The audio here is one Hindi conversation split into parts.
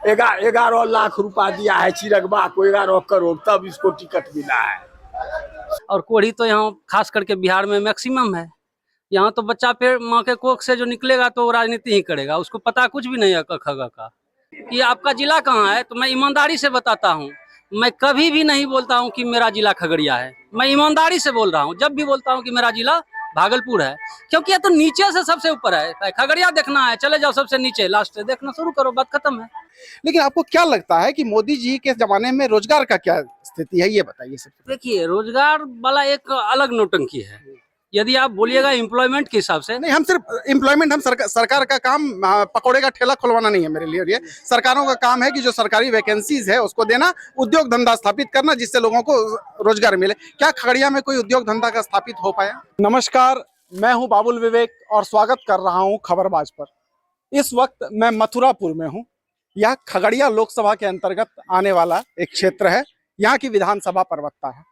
11 लाख रुपया दिया है चिरगबा को, 11 करोड़, तब इसको टिकट मिला है। और कोढ़ी तो यहाँ खास करके बिहार में मैक्सिमम है। यहाँ तो बच्चा फिर माँ के कोख से जो निकलेगा तो राजनीति ही करेगा, उसको पता कुछ भी नहीं है क ख ग का। कि आपका जिला कहाँ है, तो मैं ईमानदारी से बताता हूँ, मैं कभी भी नहीं बोलता हूँ कि मेरा जिला खगड़िया है। मैं ईमानदारी से बोल रहा हूँ, जब भी बोलता हूँ कि मेरा जिला भागलपुर है, क्योंकि ये तो नीचे से सबसे ऊपर है। खगड़िया देखना है, चले जाओ सबसे नीचे, लास्ट से देखना शुरू करो, बात खत्म है। लेकिन आपको क्या लगता है कि मोदी जी के जमाने में रोजगार का क्या स्थिति है, ये बताइए सबसे। देखिए, रोजगार वाला एक अलग नौटंकी है। यदि आप बोलिएगा एम्प्लॉयमेंट के हिसाब से, नहीं, हम सिर्फ एम्प्लॉयमेंट, हम सरकार का काम पकौड़े का ठेला खुलवाना नहीं है मेरे लिए। ये सरकारों का काम है कि जो सरकारी वैकेंसीज है उसको देना, उद्योग धंधा स्थापित करना, जिससे लोगों को रोजगार मिले। क्या खगड़िया में कोई उद्योग धंधा का स्थापित हो पाया? नमस्कार, मैं हूं बाबुल विवेक और स्वागत कर रहा हूं खबरबाज पर। इस वक्त मैं मथुरापुर में हूं। यह खगड़िया लोकसभा के अंतर्गत आने वाला एक क्षेत्र है। यहाँ की विधानसभा प्रवक्ता है।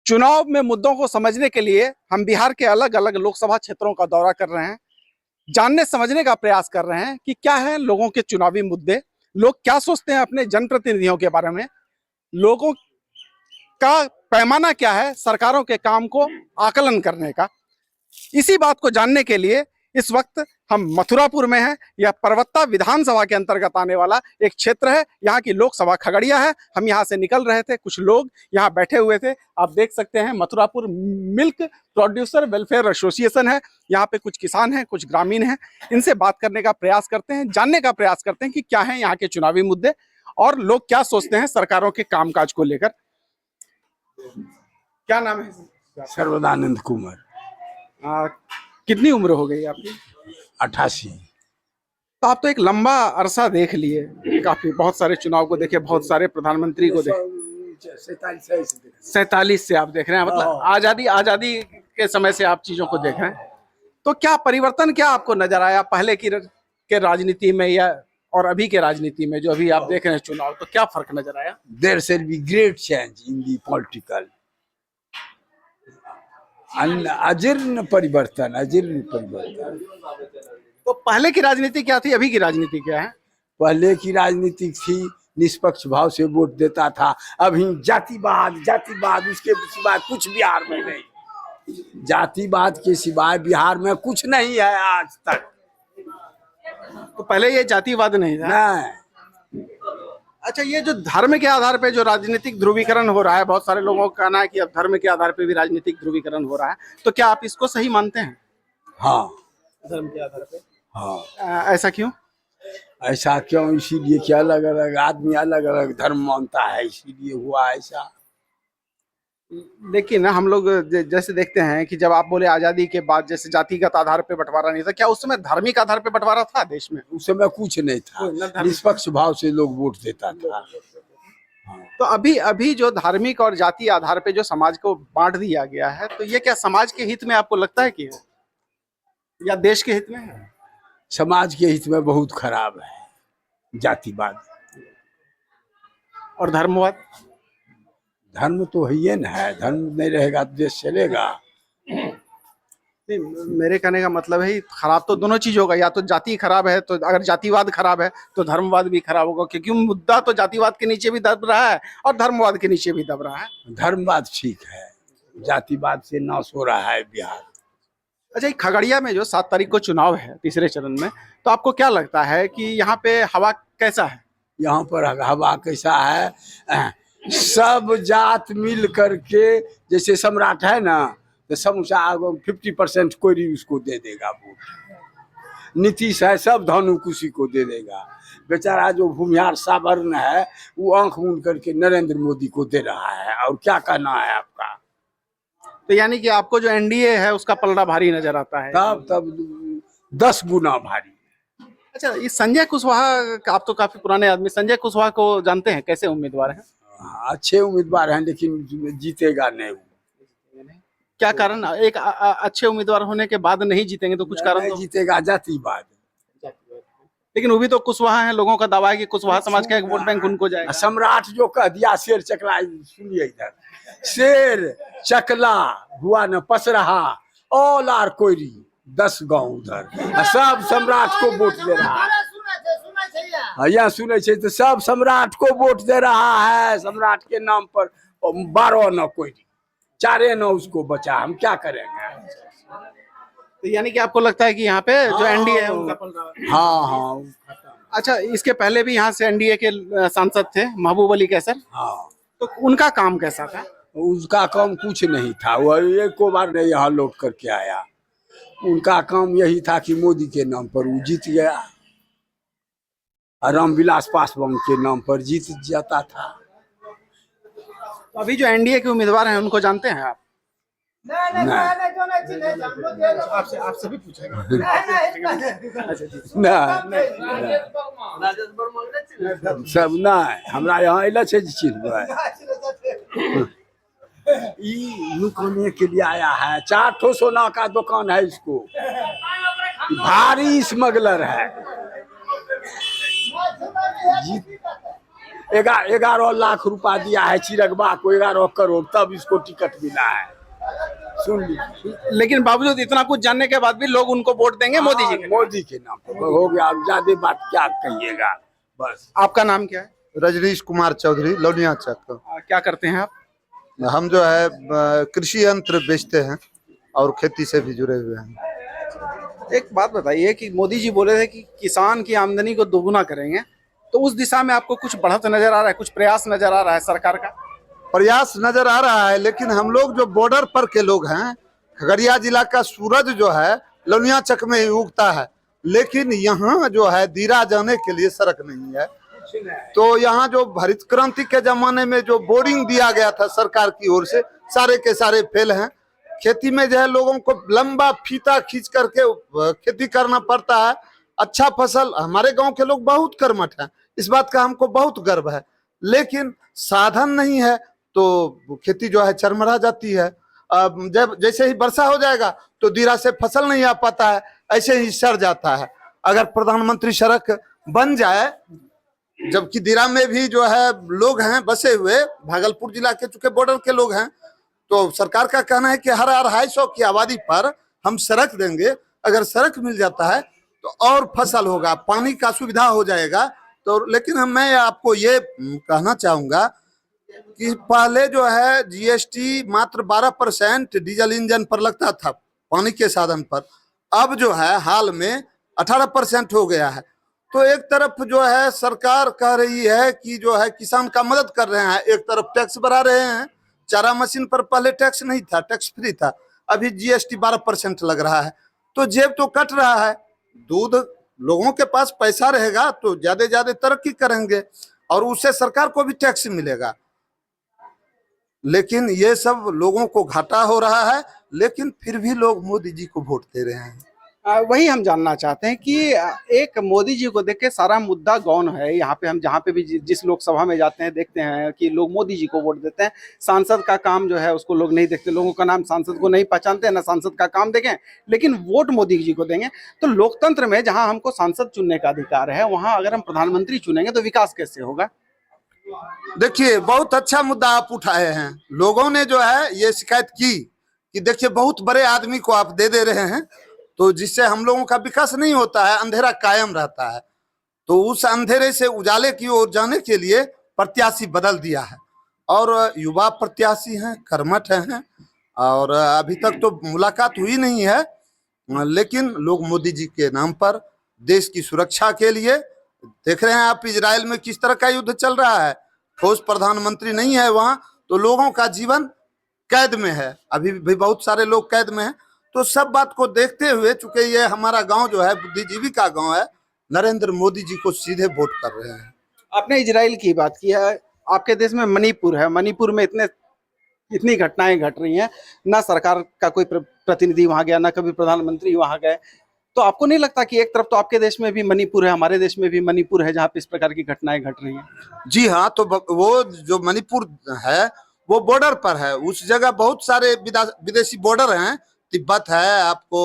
चुनाव में मुद्दों को समझने के लिए हम बिहार के अलग अलग लोकसभा क्षेत्रों का दौरा कर रहे हैं, जानने समझने का प्रयास कर रहे हैं कि क्या है लोगों के चुनावी मुद्दे, लोग क्या सोचते हैं अपने जनप्रतिनिधियों के बारे में, लोगों का पैमाना क्या है सरकारों के काम को आकलन करने का। इसी बात को जानने के लिए इस वक्त हम मथुरापुर में हैं। यह परवत्ता विधानसभा के अंतर्गत आने वाला एक क्षेत्र है। यहाँ की लोकसभा खगड़िया है। हम यहाँ से निकल रहे थे, कुछ लोग यहाँ बैठे हुए थे। आप देख सकते हैं Mathurapur milk producer welfare association है। यहाँ पे कुछ किसान हैं, कुछ ग्रामीण हैं। इनसे बात करने का प्रयास करते हैं, जानने का प्रयास करते हैं कि क्या है यहाँ के चुनावी मुद्दे और लोग क्या सोचते हैं सरकारों के कामकाज को लेकर। क्या नाम है? सर्वदानंद कुमार। कितनी उम्र हो गई आपकी? 88। तो आप तो एक लंबा अरसा देख लिए, काफी, बहुत सारे चुनाव को देखे, बहुत सारे प्रधानमंत्री को देखे। 47 से आप देख रहे हैं, मतलब आजादी के समय से आप चीजों को देख रहे हैं। तो क्या परिवर्तन, क्या आपको नजर आया पहले की के राजनीति में या और अभी के राजनीति में, जो अभी आप देख रहे हैं चुनाव, तो क्या फर्क नजर आया? There shall be great change in the political. अजीर्ण परिवर्तन। तो पहले की राजनीति क्या थी, अभी की राजनीति क्या है? पहले की राजनीति थी निष्पक्ष भाव से वोट देता था। अभी जातिवाद उसके सिवाय कुछ बिहार में नहीं। जातिवाद के सिवाय बिहार में कुछ नहीं है आज तक। तो पहले ये जातिवाद नहीं था। नहीं। अच्छा, ये जो धर्म के आधार पे जो राजनीतिक ध्रुवीकरण हो रहा है, बहुत सारे लोगों का कहना है कि अब धर्म के आधार पे भी राजनीतिक ध्रुवीकरण हो रहा है, तो क्या आप इसको सही मानते हैं? हाँ, धर्म के आधार पे। हाँ। ऐसा क्यों? ऐसा क्यों? इसीलिए कि अलग अलग आदमी अलग अलग धर्म मानता है, इसीलिए हुआ ऐसा। लेकिन हम लोग जैसे देखते हैं कि जब आप बोले आजादी के बाद जैसे जातिगत आधार पे बंटवारा नहीं था, क्या उस समय धार्मिक आधार पे बंटवारा था देश में? उस समय कुछ नहीं था, निष्पक्ष भाव से लोग वोट देता था। हाँ। तो अभी जो धार्मिक और जाति आधार पे जो समाज को बांट दिया गया है, तो ये क्या समाज के हित में आपको लगता है कि है या देश के हित में है? समाज के हित में बहुत खराब है जातिवाद और धर्मवाद। धर्म तो है ना, है धर्म नहीं रहेगा तो देश चलेगा। नहीं, मेरे कहने का मतलब है खराब तो दोनों चीज होगा, या तो जाति खराब है, तो अगर जातिवाद खराब है तो धर्मवाद भी खराब होगा, क्योंकि मुद्दा तो जातिवाद के नीचे भी दब रहा है और धर्मवाद के नीचे भी दब रहा है। धर्मवाद ठीक है, जातिवाद से नाश हो रहा है बिहार। अच्छा, खगड़िया में जो 7 तारीख को चुनाव है तीसरे चरण में, तो आपको क्या लगता है कि यहाँ पे हवा कैसा है? यहाँ पर हवा कैसा है? सब जात मिल करके, जैसे सम्राट है ना, तो सब 50% कोई उसको दे देगा वोट। नीतीश है, सब धनु कुशी को दे देगा। बेचारा जो भूमिहार सावर्ण है वो आंख मूंद करके नरेंद्र मोदी को दे रहा है। और क्या कहना है आपका? तो यानी कि आपको जो एनडीए है उसका पलड़ा भारी नजर आता है? तब 10 गुना भारी। अच्छा, ये संजय कुशवाहा, आप तो काफी पुराने आदमी, संजय कुशवाहा को जानते हैं, कैसे उम्मीदवार हैं? अच्छे उम्मीदवार हैं, लेकिन जीतेगा नहीं। क्या कारण? एक अच्छे उम्मीदवार होने के बाद नहीं जीतेंगे तो कुछ कारण? नहीं जीतेगा जातिवाद। लेकिन वो भी तो कुशवाहा है, लोगों का दावा है कि कुशवाहा समाज का एक वोट बैंक उनको जाएगा। सम्राट जो कह दिया शेर चकला, सुनिए इधर, शेर चकला हुआ न पस रहा, ऑल आर कोयरी 10 गांव उधर, सब सम्राट को वोट दे रहा है। यहाँ सुने छे तो सब सम्राट को वोट दे रहा है, सम्राट के नाम पर 12 न कोई 4 न उसको बचा, हम क्या करेंगे। तो यानी कि आपको लगता है कि यहाँ पे जो एनडीए है उनका पल रहा है। हाँ हाँ अच्छा, इसके पहले भी यहाँ से एनडीए के सांसद थे महबूब अली कैसर, हाँ, तो उनका काम कैसा था? उसका काम कुछ नहीं था, वो एक को बार नहीं यहाँ लौट करके आया। उनका काम यही था कि मोदी के नाम पर वो जीत गया, रामविलास पासवान के नाम पर जीत जाता था। तो अभी जो एनडीए के उम्मीदवार हैं उनको जानते हैं आप? आपसे भी पूछेगा। सब नहीं हमरा यहाँ अल लुकने के लिए आया है। 4 ठो सोना का दुकान है इसको, भारी स्मगलर है। 11 लाख रुपया दिया है चिरगबा को, 11 करोड़, तब इसको टिकट मिला है। सुन लीजिए, लेकिन बावजूद इतना कुछ जानने के बाद भी लोग उनको वोट देंगे मोदी जी के? मोदी के नाम पर हो गया। अब ज्यादा बात क्या कहिएगा। बस। आपका नाम क्या है? रजनीश कुमार चौधरी, लौनिया चक। क्या करते हैं आप? हम जो है कृषि यंत्र बेचते हैं और खेती से भी जुड़े हुए हैं। एक बात बताइए कि मोदी जी बोले थे कि किसान की आमदनी को दोगुना करेंगे, तो उस दिशा में आपको कुछ बढ़त नजर आ रहा है, कुछ प्रयास नजर आ रहा है सरकार का? प्रयास नजर आ रहा है, लेकिन हम लोग जो बॉर्डर पर के लोग हैं, खगड़िया जिला का सूरज जो है लौनिया चक में ही उगता है, लेकिन यहाँ जो है दीरा जाने के लिए सड़क नहीं है। तो यहाँ जो हरित क्रांति के जमाने में जो बोरिंग दिया गया था सरकार की ओर से, सारे के सारे फेल हैं। खेती में जो है लोगों को लंबा फीता खींच करके खेती करना पड़ता है। अच्छा फसल, हमारे गांव के लोग बहुत कर्मठ हैं, इस बात का हमको बहुत गर्व है, लेकिन साधन नहीं है तो खेती जो है चरमरा जाती है। जब जैसे ही वर्षा हो जाएगा तो दीरा से फसल नहीं आ पाता है, ऐसे ही सड़ जाता है। अगर प्रधानमंत्री सड़क बन जाए, जबकि दीरा में भी जो है लोग हैं बसे हुए, भागलपुर जिला के चूंकि बॉर्डर के लोग हैं, तो सरकार का कहना है कि हर 250 की आबादी पर हम सड़क देंगे। अगर सड़क मिल जाता है तो और फसल होगा, पानी का सुविधा हो जाएगा। तो लेकिन मैं आपको ये कहना चाहूंगा कि पहले जो है जीएसटी मात्र 12% डीजल इंजन पर लगता था पानी के साधन पर, अब जो है हाल में 18% हो गया है। तो एक तरफ जो है सरकार कह रही है कि जो है किसान का मदद कर रहे हैं, एक तरफ टैक्स बढ़ा रहे हैं। चारा मशीन पर पहले टैक्स नहीं था, टैक्स फ्री था, अभी जीएसटी 12% लग रहा है, तो जेब तो कट रहा है। दूध, लोगों के पास पैसा रहेगा तो ज्यादा तरक्की करेंगे और उससे सरकार को भी टैक्स मिलेगा। लेकिन ये सब लोगों को घाटा हो रहा है, लेकिन फिर भी लोग मोदी जी को वोट दे रहे हैं। वही हम जानना चाहते हैं कि एक मोदी जी को देख के सारा मुद्दा गौन है। यहाँ पे हम जहाँ पे भी जिस लोकसभा में जाते हैं देखते हैं कि लोग मोदी जी को वोट देते हैं। सांसद का काम जो है उसको लोग नहीं देखते, लोगों का नाम सांसद को नहीं पहचानते, ना सांसद का काम देखें, लेकिन वोट मोदी जी को देंगे। तो लोकतंत्र में जहाँ हमको सांसद चुनने का अधिकार है, वहाँ अगर हम प्रधानमंत्री चुनेंगे तो विकास कैसे होगा? देखिए, बहुत अच्छा मुद्दा आप उठाए हैं। लोगों ने जो है ये शिकायत की कि देखिए बहुत बड़े आदमी को आप दे रहे हैं, तो जिससे हम लोगों का विकास नहीं होता है, अंधेरा कायम रहता है। तो उस अंधेरे से उजाले की ओर जाने के लिए प्रत्याशी बदल दिया है, और युवा प्रत्याशी हैं, कर्मठ हैं, और अभी तक तो मुलाकात हुई नहीं है, लेकिन लोग मोदी जी के नाम पर देश की सुरक्षा के लिए, देख रहे हैं आप इजराइल में किस तरह का युद्ध चल रहा है, ठोस प्रधानमंत्री नहीं है वहाँ, तो लोगों का जीवन कैद में है, अभी भी बहुत सारे लोग कैद में हैं। तो सब बात को देखते हुए, चूंकि ये हमारा गांव जो है बुद्धिजीवी का गांव है, नरेंद्र मोदी जी को सीधे वोट कर रहे हैं। आपने इजराइल की बात की है, आपके देश में मणिपुर है, मणिपुर में इतनी घटनाएं घट रही हैं, ना सरकार का कोई प्रतिनिधि वहां गया, ना कभी प्रधानमंत्री वहां गए। तो आपको नहीं लगता कि एक तरफ तो आपके देश में भी मणिपुर है, हमारे देश में भी मणिपुर है, जहाँ पे इस प्रकार की घटनाएं घट रही हैं? जी हाँ, तो वो जो मणिपुर है वो बॉर्डर पर है, उस जगह बहुत सारे विदेशी बॉर्डर हैं, तिब्बत है, आपको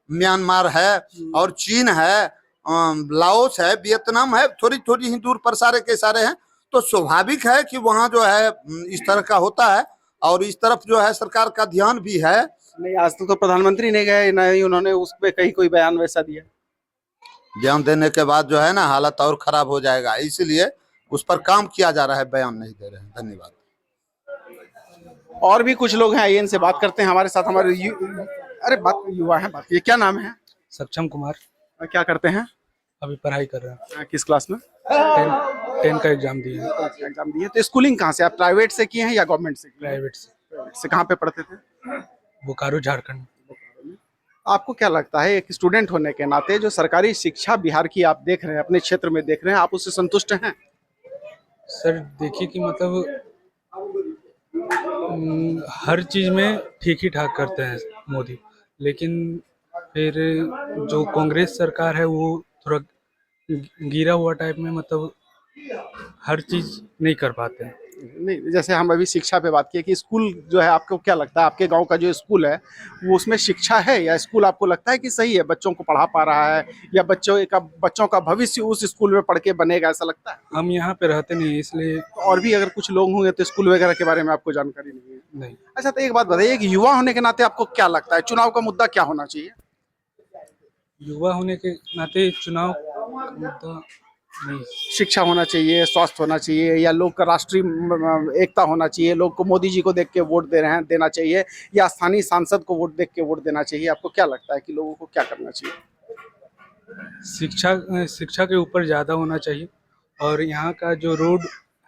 म्यांमार है, और चीन है, लाओस है, वियतनाम है, थोड़ी थोड़ी ही दूर पर सारे के सारे हैं। तो स्वाभाविक है कि वहाँ जो है इस तरह का होता है, और इस तरफ जो है सरकार का ध्यान भी है। नहीं, आज तक तो प्रधानमंत्री नहीं गए, ना ही उन्होंने उस पर कहीं कोई बयान वैसा दिया। बयान देने के बाद जो है ना हालत और खराब हो जाएगा, इसलिए उस पर काम किया जा रहा है, बयान नहीं दे रहे हैं। धन्यवाद। और भी कुछ लोग हैं, आइए इनसे बात करते हैं। हमारे साथ हमारे अरे बात युवा है, बात ये क्या नाम है? सक्षम कुमार। क्या करते हैं? अभी पढ़ाई कर रहे हैं। किस क्लास में? 10 का एग्जाम दिए हैं। एग्जाम दिए। तो स्कूलिंग कहाँ से, आप प्राइवेट से किए हैं या गवर्नमेंट से? प्राइवेट से। प्राइवेट से। कहाँ पे पढ़ते थे? बोकारो झारखंड। आपको क्या लगता है, एक स्टूडेंट होने के नाते जो सरकारी शिक्षा बिहार की आप देख रहे हैं, अपने क्षेत्र में देख रहे हैं, आप उससे संतुष्ट हैं? सर देखिए कि मतलब हर चीज में ठीक ही ठाक करते हैं मोदी, लेकिन फिर जो कांग्रेस सरकार है वो थोड़ा गिरा हुआ टाइप में, मतलब हर चीज नहीं कर पाते हैं। नहीं, जैसे हम अभी शिक्षा पे बात किए कि स्कूल जो है, आपको क्या लगता है आपके गांव का जो स्कूल है वो उसमें शिक्षा है, या स्कूल आपको लगता है कि सही है, बच्चों को पढ़ा पा रहा है, या बच्चों का भविष्य उस स्कूल में पढ़ के बनेगा, ऐसा लगता है? हम यहाँ पे रहते नहीं इसलिए। और भी अगर कुछ लोग होंगे तो स्कूल वगैरह के बारे में आपको जानकारी नहीं है? नहीं। अच्छा, तो एक बात बताइए, एक युवा होने के नाते आपको क्या लगता है चुनाव का मुद्दा क्या होना चाहिए? युवा होने के नाते चुनाव का मुद्दा नहीं। शिक्षा होना चाहिए, स्वास्थ्य होना चाहिए, या लोग का राष्ट्रीय एकता होना चाहिए, लोग को मोदी जी को देख के वोट दे रहे हैं देना चाहिए, या स्थानीय सांसद को वोट देख के वोट देना चाहिए? आपको क्या लगता है कि लोगों को क्या करना चाहिए? शिक्षा के ऊपर ज़्यादा होना चाहिए, और यहाँ का जो रोड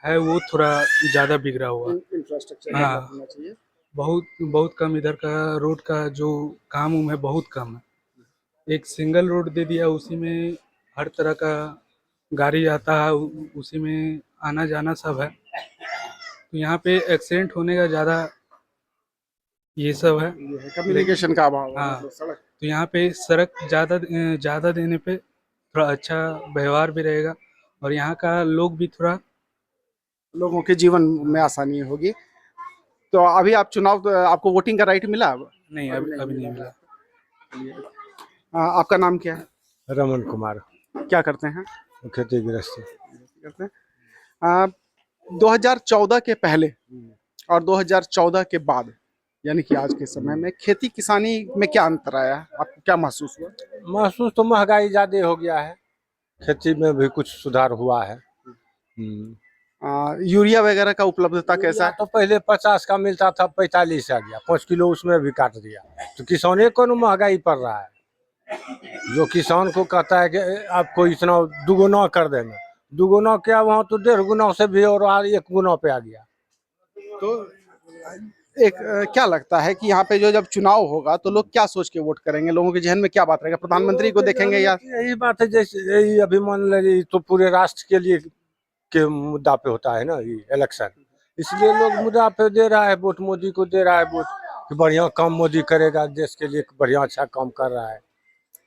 है वो थोड़ा ज़्यादा बिगड़ा हुआ है। इंफ्रास्ट्रक्चर हाँ। होना चाहिए। बहुत बहुत कम, इधर का रोड का जो काम है बहुत कम है। एक सिंगल रोड दे दिया, उसी में हर तरह का गाड़ी आता है, उसी में आना जाना सब है। तो यहाँ पे एक्सीडेंट होने का ज़्यादा ये सब है, कम्युनिकेशन का अभाव है, हाँ। मतलब सड़क। तो यहाँ पे सड़क ज़्यादा देने पे थोड़ा अच्छा व्यवहार भी रहेगा, और यहाँ का लोग भी थोड़ा लोगों के जीवन में आसानी होगी। तो अभी आप चुनाव, आपको वोटिंग का राइट मिला? अब नहीं, अभी नहीं मिला। आपका नाम क्या है? रमन कुमार। क्या करते हैं? खेती गृहस्थी करते हैं। 2014 के पहले और 2014 के बाद, यानी कि आज के समय में खेती किसानी में क्या अंतर आया, आपको क्या महसूस हुआ? महसूस तो महंगाई ज्यादा हो गया है, खेती में भी कुछ सुधार हुआ है। यूरिया वगैरह का उपलब्धता कैसा है? तो पहले 50 का मिलता था, 45 आ गया, 5 किलो उसमें भी काट दिया। तो किसाने को न महंगाई पड़ रहा है। जो किसान को कहता है कि आपको इतना दुगुना कर देंगे, दुगुना क्या, वहाँ तो 1.5 गुना से भी और 1 गुना पे आ गया। तो एक क्या लगता है कि यहाँ पे जो जब चुनाव होगा तो लोग क्या सोच के वोट करेंगे, लोगों के जहन में क्या बात रहेगा? प्रधानमंत्री को देखेंगे या? यही बात है, जैसे यही अभी मान लीजिए तो पूरे राष्ट्र के लिए के मुद्दा पे होता है ना ये इलेक्शन, इसलिए लोग मुद्दा पे दे रहा है वोट, मोदी को दे रहा है वोट कि बढ़िया काम मोदी करेगा, देश के लिए बढ़िया अच्छा काम कर रहा है।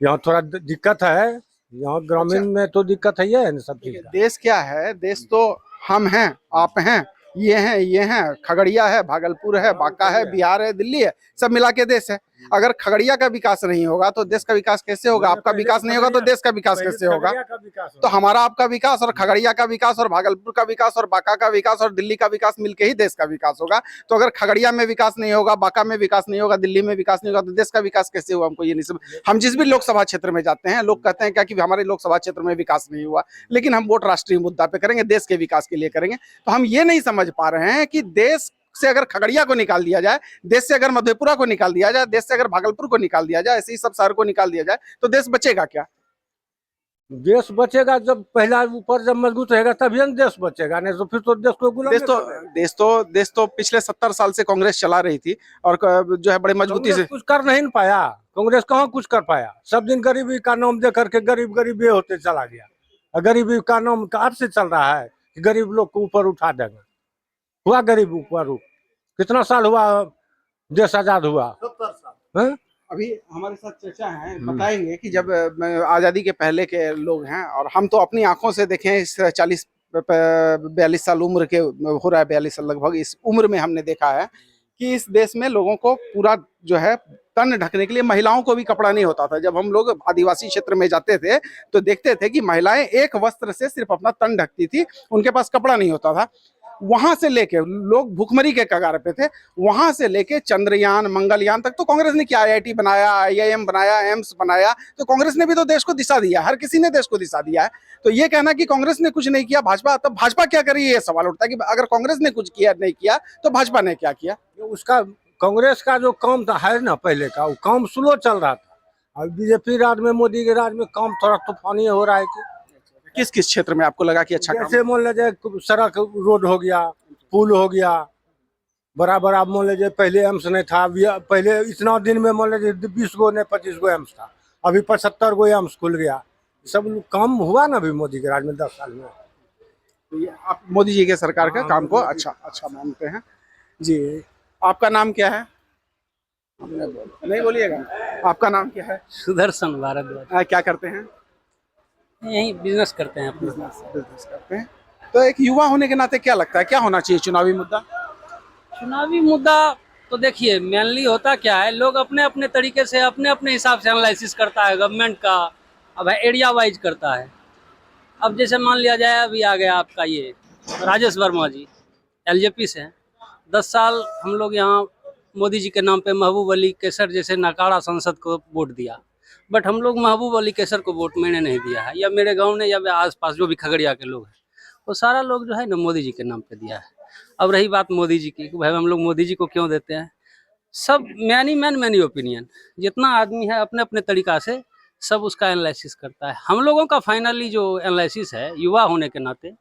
यहाँ थोड़ा दिक्कत है, यहाँ ग्रामीण में तो दिक्कत है ये सब चीज का। देश क्या है? देश तो हम हैं, आप हैं, ये हैं, खगड़िया है, भागलपुर है, बांका है, बिहार है, दिल्ली है, सब मिला के देश है। अगर खगड़िया का विकास नहीं होगा तो देश का विकास कैसे होगा? आपका विकास नहीं होगा तो देश का विकास कैसे होगा? तो हमारा आपका विकास और खगड़िया का विकास और भागलपुर का विकास और बांका का विकास और दिल्ली का विकास मिलके ही देश का विकास होगा। तो अगर खगड़िया में विकास नहीं होगा, बांका में विकास नहीं होगा, दिल्ली में विकास नहीं होगा, तो देश का विकास कैसे हुआ? हमको ये नहीं समझ। हम जिस भी लोकसभा क्षेत्र में जाते हैं, लोग कहते हैं क्या कि हमारे लोकसभा क्षेत्र में विकास नहीं हुआ, लेकिन हम वोट राष्ट्रीय मुद्दा पे करेंगे, देश के विकास के लिए करेंगे। तो हम ये नहीं समझ पा रहे हैं कि देश से अगर खगड़िया को निकाल दिया जाए, देश से अगर मधेपुरा को निकाल दिया जाए, देश से अगर भागलपुर को निकाल दिया जाए, ऐसे ही सब शहर को निकाल दिया जाए, तो देश बचेगा क्या? देश बचेगा जब पहला ऊपर जब मजबूत रहेगा तभी न देश बचेगा, नहीं तो फिर तो देश को गुलाम। देश तो पिछले 70 साल से कांग्रेस चला रही थी और जो है बड़े मजबूती से कुछ कर नहीं पाया। कांग्रेस कहाँ कुछ कर पाया? सब दिन गरीबी का नाम दे करके गरीब ये होते चला गया। और गरीबी का नाम कब से चल रहा है कि गरीब लोग को ऊपर उठा देगा? हुआ गरीब ऊपर कितना साल हुआ देश आजाद हुआ? 70 साल। अभी हमारे साथ चर्चा है, बताएंगे कि जब आजादी के पहले के लोग हैं और हम तो अपनी आंखों से देखें, इस 40-42 साल उम्र के हो रहा है, 42 साल लगभग, इस उम्र में हमने देखा है कि इस देश में लोगों को पूरा जो है तन ढकने के लिए महिलाओं को भी कपड़ा नहीं होता था। जब हम लोग आदिवासी क्षेत्र में जाते थे तो देखते थे कि महिलाएं एक वस्त्र से सिर्फ अपना तन ढकती थी, उनके पास कपड़ा नहीं होता था। वहां से लेके लोग भूखमरी के कगार पे थे, वहां से लेके चंद्रयान मंगलयान तक तो कांग्रेस ने किया। IIT बनाया, IIM बनाया, एम्स बनाया, तो कांग्रेस ने भी तो देश को दिशा दिया, हर किसी ने देश को दिशा दिया है। तो ये कहना कि कांग्रेस ने कुछ नहीं किया, भाजपा, तब भाजपा क्या करी, ये सवाल उठता है कि अगर कांग्रेस ने कुछ किया नहीं किया तो भाजपा ने क्या किया। उसका कांग्रेस का जो काम था है ना पहले का, वो काम स्लो चल रहा था। अब बीजेपी राज में, मोदी के राज में काम थोड़ा तूफानी हो रहा है कि किस किस क्षेत्र में आपको लगा कि अच्छा काम? जैसे मान लीजिए सड़क रोड हो गया, पुल हो गया, बराबर। आप मान लीजिए पहले एम्स नहीं था, पहले इतना दिन में मान लीजिए 20 गो नहीं 25 गो एम्स था, अभी 75 गो एम्स खुल गया। सब काम हुआ ना अभी मोदी के राज में 10 साल में। तो ये आप मोदी जी के सरकार का काम को अच्छा मानते हैं जी। आपका नाम क्या है? नहीं बोलिएगा। आपका नाम क्या है? सुदर्शन भारद्वाज। क्या करते हैं? यही बिजनेस करते हैं अपना। बिजनेस करते हैं। तो एक युवा होने के नाते क्या लगता है, क्या होना चाहिए चुनावी मुद्दा? चुनावी मुद्दा तो देखिए मेनली होता क्या है, लोग अपने अपने तरीके से अपने अपने हिसाब से एनालिसिस करता है गवर्नमेंट का, अब एरिया वाइज करता है। अब जैसे मान लिया जाए अभी आ गया आपका ये राजेश वर्मा जी LJP से हैं। 10 साल हम लोग यहाँ मोदी जी के नाम पे महबूब अली कैसर जैसे नकारा सांसद को वोट दिया, बट हम लोग महबूब अली कैसर को वोट मैंने नहीं दिया है, या मेरे गांव ने, या आसपास जो भी खगड़िया के लोग हैं, वो सारा लोग जो है ना मोदी जी के नाम पे दिया है। अब रही बात मोदी जी की, भाई हम लोग मोदी जी को क्यों देते हैं, सब मैनी ओपिनियन, जितना आदमी है अपने अपने तरीका से सब उसका एनालिसिस करता है। हम लोगों का फाइनली जो एनालिसिस है युवा होने के नाते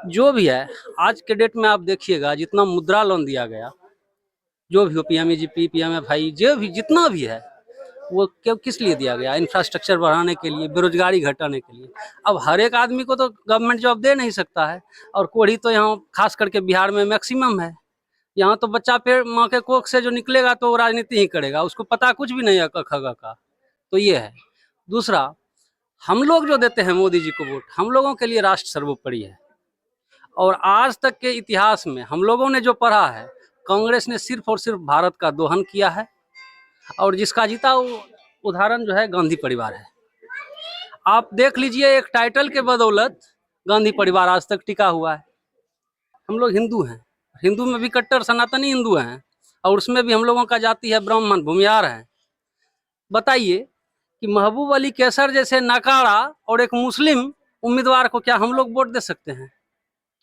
जो भी है, आज के डेट में आप देखिएगा जितना मुद्रा लोन दिया गया, जो भी हो PMEGP PMFI जो भी जितना भी है, वो क्यों किस लिए दिया गया? इंफ्रास्ट्रक्चर बढ़ाने के लिए, बेरोजगारी घटाने के लिए। अब हर एक आदमी को तो गवर्नमेंट जॉब दे नहीं सकता है, और कोढ़ी तो यहाँ खास करके बिहार में मैक्सिमम है। यहाँ तो बच्चा पेड़ माँ के कोख से जो निकलेगा तो वो राजनीति ही करेगा, उसको पता कुछ भी नहीं है खगा का। तो ये है। दूसरा, हम लोग जो देते हैं मोदी जी को वोट, हम लोगों के लिए राष्ट्र सर्वोपरि है, और आज तक के इतिहास में हम लोगों ने जो पढ़ा है, कांग्रेस ने सिर्फ और सिर्फ भारत का दोहन किया है, और जिसका जीता वो उदाहरण जो है गांधी परिवार है। आप देख लीजिए, एक टाइटल के बदौलत गांधी परिवार आज तक टिका हुआ है। हम लोग हिंदू हैं, हिंदू में भी कट्टर सनातनी हिंदू हैं, और उसमें भी हम लोगों का जाति है ब्राह्मण, भूमिहार है। बताइए कि महबूब अली कैसर जैसे नकारा और एक मुस्लिम उम्मीदवार को क्या हम लोग वोट दे सकते हैं?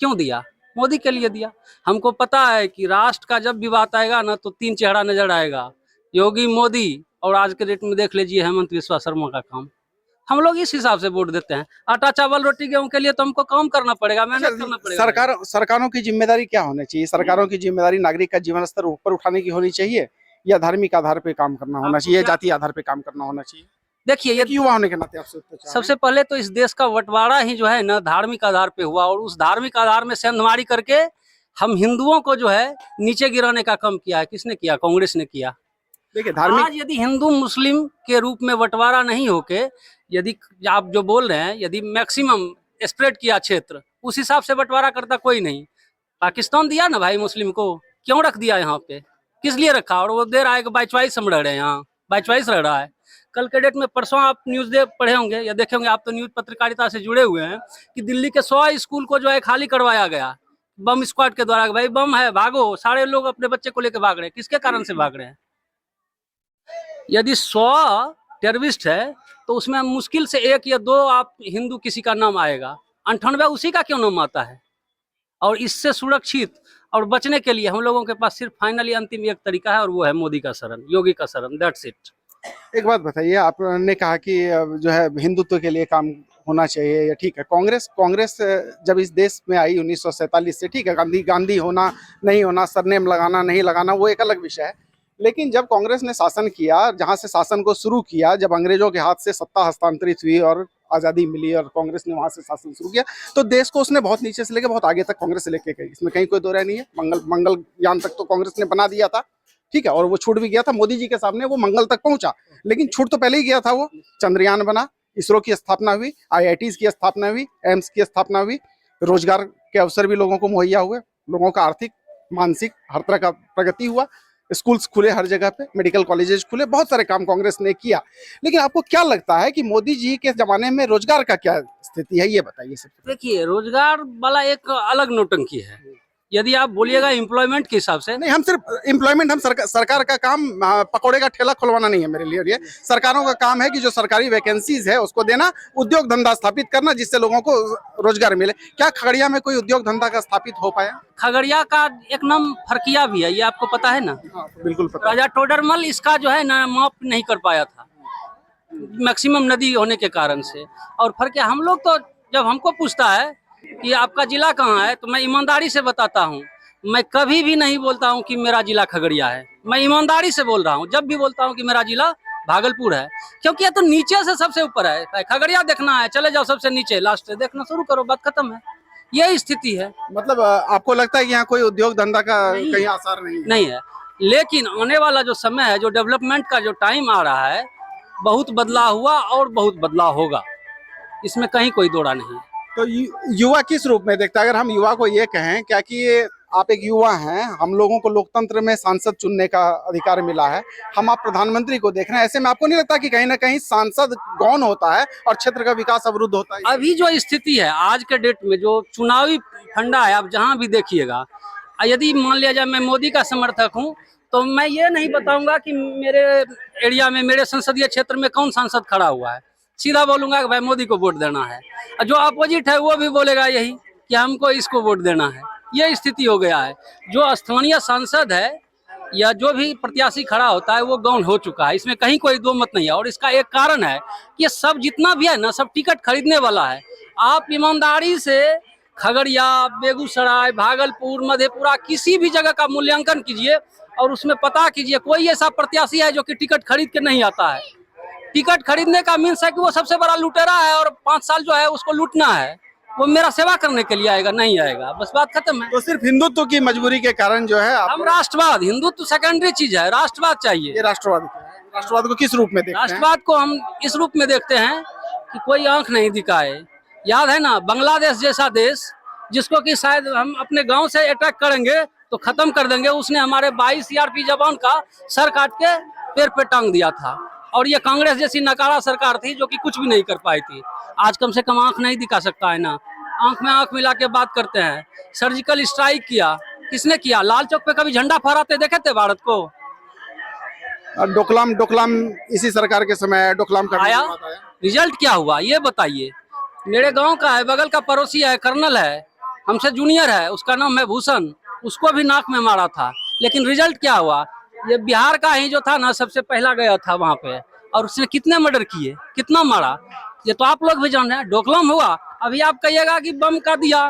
क्यों दिया? मोदी के लिए दिया। हमको पता है कि राष्ट्र का जब भी बात आएगा ना, तो 3 चेहरा नजर आएगा, योगी, मोदी, और आज के डेट में देख लीजिए हेमंत विश्वा शर्मा का काम। हम लोग इस हिसाब से वोट देते हैं। आटा चावल रोटी गेहूं के लिए तो हमको काम करना पड़ेगा, मेहनत करना पड़ेगा। सरकारों की जिम्मेदारी क्या होनी चाहिए? सरकारों की जिम्मेदारी नागरिक का जीवन स्तर ऊपर उठाने की होनी चाहिए, या धार्मिक आधार पे काम करना होना चाहिए, जातीय आधार पे काम करना होना चाहिए? देखिए, ये युवा होने के नाते आपसे सबसे पहले तो इस देश का बंटवारा ही जो है ना धार्मिक आधार पे हुआ, और उस धार्मिक आधार में सेंधमारी करके हम हिंदुओं को जो है नीचे गिराने का काम किया है। किसने किया? कांग्रेस ने किया। देखिए, धार्मिक आज यदि हिंदू मुस्लिम के रूप में बंटवारा नहीं होके, यदि आप जो बोल रहे हैं, यदि मैक्सिमम स्प्रेड किया क्षेत्र, उस हिसाब से बंटवारा करता कोई नहीं। पाकिस्तान दिया ना भाई मुस्लिम को, क्यों रख दिया यहाँ पे? किस लिए रखा? और वो दे रहा है कि बाई चॉइस हम रह रहे हैं, यहाँ बाई चॉइस रह रहा है। कल के डेट में, परसों आप न्यूज पढ़े होंगे या देखे होंगे, आप तो न्यूज पत्रकारिता से जुड़े हुए हैं, कि दिल्ली के 100 स्कूल को जो है खाली करवाया गया बम स्क्वाड के द्वारा। भाई बम है, भागो। सारे लोग अपने बच्चे को लेकर भाग रहे हैं। किसके कारण से भाग रहे हैं? यदि 100 टेररिस्ट है तो उसमें मुश्किल से 1 या 2 आप हिंदू किसी का नाम आएगा, 98 उसी का क्यों नाम आता है? और इससे सुरक्षित और बचने के लिए हम लोगों के पास सिर्फ फाइनली अंतिम एक तरीका है, और वो है मोदी का शरण, योगी का शरण, दैट्स इट। एक बात बताइए, आपने कहा कि जो है हिंदुत्व के लिए काम होना चाहिए, या ठीक है। कांग्रेस जब इस देश में आई 1947 से, ठीक है, गांधी होना नहीं होना, सरनेम लगाना नहीं लगाना, वो एक अलग विषय है। लेकिन जब कांग्रेस ने शासन किया, जहां से शासन को शुरू किया, जब अंग्रेजों के हाथ से सत्ता हस्तांतरित हुई और आज़ादी मिली और कांग्रेस ने वहां से शासन शुरू किया, तो देश को उसने बहुत नीचे से लेकर बहुत आगे तक कांग्रेस लेके गई, इसमें कहीं कोई दो राय नहीं है। मंगलयान तक तो कांग्रेस ने बना दिया था, ठीक है, और वो छूट भी गया था मोदी जी के सामने, वो मंगल तक पहुंचा, लेकिन छूट तो पहले ही गया था। वो चंद्रयान बना, इसरो की स्थापना हुई, IITs की स्थापना हुई, एम्स की स्थापना हुई, रोजगार के अवसर भी लोगों को मुहैया हुए, लोगों का आर्थिक मानसिक हर तरह का प्रगति हुआ। स्कूल्स खुले हर जगह पे, मेडिकल कॉलेजेस खुले, बहुत सारे काम कांग्रेस ने किया। लेकिन आपको क्या लगता है कि मोदी जी के जमाने में रोजगार का क्या स्थिति है, ये बताइए सबसे। देखिए, रोजगार वाला एक अलग नौटंकी है। यदि आप बोलिएगा एम्प्लॉयमेंट के हिसाब से, नहीं, हम सिर्फ एम्प्लॉयमेंट, हम सरकार का काम पकौड़े का ठेला खुलवाना नहीं है मेरे लिए। ये सरकारों का काम है कि जो सरकारी वैकेंसीज है उसको देना, उद्योग धंधा स्थापित करना, जिससे लोगों को रोजगार मिले। क्या खगड़िया में कोई उद्योग धंधा का स्थापित हो पाया? खगड़िया का एक नाम फरकिया भी है, ये आपको पता है ना? हाँ, बिल्कुल पता। राजा टोडरमल इसका जो है ना माप नहीं कर पाया था, मैक्सिमम नदी होने के कारण से। और फरकिया, हम लोग तो जब हमको पूछता है कि आपका जिला कहाँ है, तो मैं ईमानदारी से बताता हूँ, मैं कभी भी नहीं बोलता हूँ कि मेरा जिला खगड़िया है। मैं ईमानदारी से बोल रहा हूँ, जब भी बोलता हूँ कि मेरा जिला भागलपुर है, क्योंकि ये तो नीचे से सबसे ऊपर है। खगड़िया देखना है, चले जाओ सबसे नीचे, लास्ट से देखना शुरू करो, बात खत्म है। यही स्थिति है। मतलब आपको लगता है कि यहाँ कोई उद्योग धंधा का कहीं आसार नहीं है? लेकिन आने वाला जो समय है, जो डेवलपमेंट का जो टाइम आ रहा है, बहुत बदलाव हुआ और बहुत बदलाव होगा, इसमें कहीं कोई दौड़ा नहीं। तो युवा किस रूप में देखता है? अगर हम युवा को ये कहें, क्या कि ये आप एक युवा हैं, हम लोगों को लोकतंत्र में सांसद चुनने का अधिकार मिला है, हम आप प्रधानमंत्री को देख रहे हैं, ऐसे में आपको नहीं लगता कि कहीं ना कहीं सांसद गौण होता है और क्षेत्र का विकास अवरुद्ध होता है? अभी जो स्थिति है आज के डेट में, जो चुनावी फंडा है, आप जहां भी देखिएगा, यदि मान लिया जाए मैं मोदी का समर्थक हूं, तो मैं ये नहीं बताऊंगा कि मेरे एरिया में, मेरे संसदीय क्षेत्र में कौन सांसद खड़ा हुआ है। सीधा बोलूंगा कि भाई मोदी को वोट देना है। जो अपोजिट है वो भी बोलेगा यही कि हमको इसको वोट देना है। ये स्थिति हो गया है। जो स्थानीय सांसद है या जो भी प्रत्याशी खड़ा होता है वो गौण हो चुका है, इसमें कहीं कोई दो मत नहीं है। और इसका एक कारण है कि सब जितना भी है ना, सब टिकट खरीदने वाला है। आप ईमानदारी से खगड़िया, बेगूसराय, भागलपुर, मधेपुरा, किसी भी जगह का मूल्यांकन कीजिए और उसमें पता कीजिए, कोई ऐसा प्रत्याशी है जो कि टिकट खरीद के नहीं आता है। टिकट खरीदने का मीन्स है कि वो सबसे बड़ा लुटेरा है और 5 साल जो है उसको लूटना है। वो मेरा सेवा करने के लिए आएगा, नहीं आएगा, बस बात खत्म है। तो सिर्फ हिंदुत्व की मजबूरी के कारण जो है हम राष्ट्रवाद, हिंदुत्व सेकेंडरी चीज है, राष्ट्रवाद चाहिए। ये राष्ट्रवाद को किस रूप में देखते हैं? राष्ट्रवाद को हम इस रूप में देखते हैं कि कोई आंख नहीं दिखाए। याद है ना, बांग्लादेश जैसा देश, जिसको कि शायद हम अपने गांव से अटैक करेंगे तो खत्म कर देंगे, उसने हमारे 22 सीआरपी जवान का सर काट के पैर पे टांग दिया था। और ये कांग्रेस जैसी नकारा सरकार थी जो कि कुछ भी नहीं कर पाई थी। आज कम से कम आंख नहीं दिखा सकता है ना, आंख में आंख मिला के बात करते हैं। सर्जिकल स्ट्राइक किया, किसने किया? लाल चौक पे कभी झंडा फहराते देखे थे भारत को? डोकलाम इसी सरकार के समय डोकलाम का आया, रिजल्ट क्या हुआ ये बताइए। मेरे गांव का है, बगल का पड़ोसी है, कर्नल है, हमसे जूनियर है, उसका नाम है भूषण, उसको भी नाक में मारा था। लेकिन रिजल्ट क्या हुआ? ये बिहार का ही जो था ना, सबसे पहला गया था वहां पे, और उसने कितने मर्डर किए, कितना मारा, ये तो आप लोग भी जान रहे हैं। डोकलाम हुआ। अभी आप कहिएगा कि बम का दिया,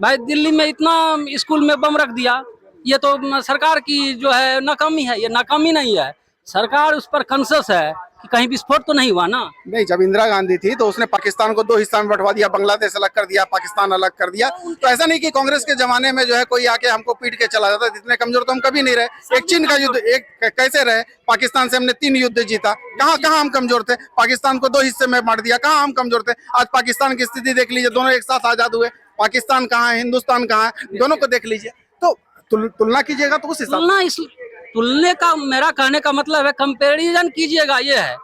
भाई दिल्ली में इतना स्कूल में बम रख दिया, ये तो सरकार की जो है नाकामी है। ये नाकामी नहीं है, सरकार उस पर कॉन्शियस है कि कहीं विस्फोट तो नहीं हुआ ना। नहीं, जब इंदिरा गांधी थी तो उसने पाकिस्तान को 2 हिस्सा में बंटवा दिया, बांग्लादेश अलग कर दिया, पाकिस्तान अलग कर दिया। तो ऐसा नहीं कि कांग्रेस के जमाने में जो है कोई आके हमको पीट के चला जाता। इतने कमजोर तो हम कभी नहीं रहे। एक चीन का युद्ध एक कैसे रहे, पाकिस्तान से हमने 3 युद्ध जीता। कहाँ हम कमजोर थे? पाकिस्तान को 2 हिस्से में बांट दिया, कहाँ हम कमजोर थे? आज पाकिस्तान की स्थिति देख लीजिए, दोनों एक साथ आजाद हुए। पाकिस्तान कहाँ है, हिंदुस्तान कहाँ है, दोनों को देख लीजिए। तो तुलना कीजिएगा तो उस हिसाब तुलने का मेरा कहने का मतलब है कंपैरिजन कीजिएगा। ये है,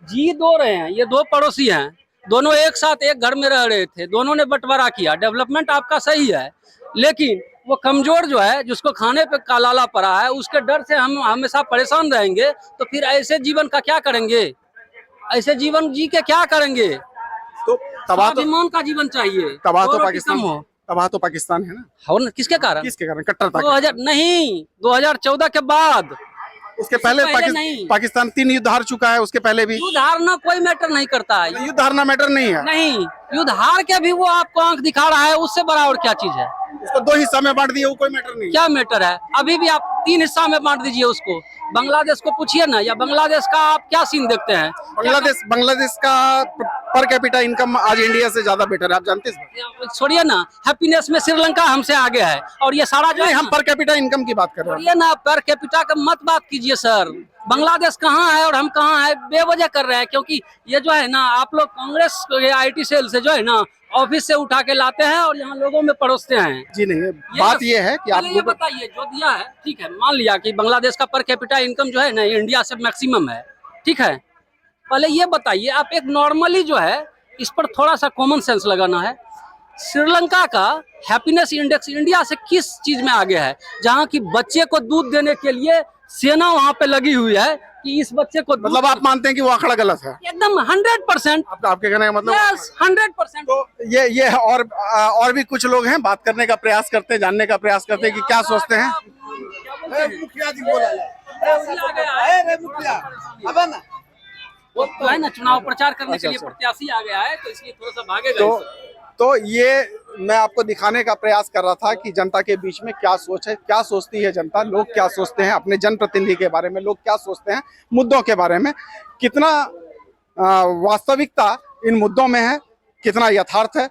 जी दो रहे हैं, ये 2 पड़ोसी हैं, दोनों एक साथ एक घर में रह रहे थे, दोनों ने बंटवारा किया। डेवलपमेंट आपका सही है, लेकिन वो कमजोर जो है, जिसको खाने पे कालाला पड़ा है, उसके डर से हम हमेशा परेशान रहेंगे। तो फिर ऐसे जीवन का क्या करेंगे? ऐसे जीवन जी के क्या करेंगे? तो स्वाभिमान का जीवन चाहिए। तबाह तो पाकिस्तान है ना। हो ना, किसके कारण? कट्टरता 2014 के बाद। उसके पहले पाकिस्तान 3 युद्ध हार चुका है। उसके पहले भी युद्ध हारना कोई मैटर नहीं करता है। युद्ध हारना मैटर नहीं है। नहीं, युद्ध हार के भी वो आपको आंख दिखा रहा है, उससे बड़ा और क्या चीज है? उसको 2 हिस्सा में बांट दिया, वो कोई मैटर नहीं। क्या मैटर है? अभी भी आप 3 हिस्सा में बांट दीजिए उसको। बांग्लादेश को पूछिए ना, या बांग्लादेश का आप क्या सीन देखते हैं? बांग्लादेश का पर कैपिटा इनकम आज इंडिया से ज्यादा बेटर है, आप जानते हैं। छोड़िए ना, हैप्पीनेस में श्रीलंका हमसे आगे है। और ये सारा जो हम पर कैपिटा इनकम की बात कर रहे हैं। ये ना, पर कैपिटा का मत बात कीजिए सर। बांग्लादेश कहाँ है और हम कहाँ है बेवजह कर रहे हैं, क्योंकि ये जो है ना आप लोग कांग्रेस IT सेल से जो है ना ऑफिस से उठा के लाते हैं और यहाँ लोगों में परोसते हैं। जी नहीं, बात ये है कि आप पहले ये बताइए, जो दिया है ठीक है, मान लिया कि बांग्लादेश का पर कैपिटा इनकम जो है ना इंडिया से मैक्सिमम है, ठीक है, पहले ये बताइए आप एक नॉर्मली जो है इस पर थोड़ा सा कॉमन सेंस लगाना है। श्रीलंका का हैप्पीनेस इंडेक्स इंडिया से किस चीज में आगे है, जहाँ की बच्चे को दूध देने के लिए सेना वहां पे लगी हुई है कि इस बच्चे को मतलब आप मानते हैं कि वो आंकड़ा गलत है? एकदम 100%। आपके कहने का मतलब? यस 100%। तो ये है, और भी कुछ लोग हैं, बात करने का प्रयास करते हैं, जानने का प्रयास करते हैं कि क्या सोचते हैं। मुखिया जी बोला वो तो है ना, चुनाव प्रचार करने के लिए प्रत्याशी आ गया है तो इसलिए थोड़ा सा भागेगा। तो ये मैं आपको दिखाने का प्रयास कर रहा था कि जनता के बीच में क्या सोच है, क्या सोचती है जनता, लोग क्या सोचते हैं अपने जनप्रतिनिधि के बारे में, लोग क्या सोचते हैं मुद्दों के बारे में, कितना वास्तविकता इन मुद्दों में है, कितना यथार्थ है,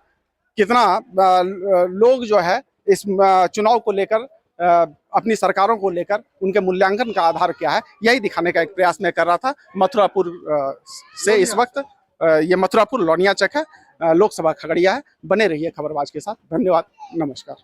कितना लोग जो है इस चुनाव को लेकर, अपनी सरकारों को लेकर उनके मूल्यांकन का आधार क्या है, यही दिखाने का एक प्रयास मैं कर रहा था मथुरापुर से। इस वक्त ये मथुरापुर लोनिया चक है, लोकसभा खगड़िया है। बने रहिए खबरबाज के साथ। धन्यवाद, नमस्कार।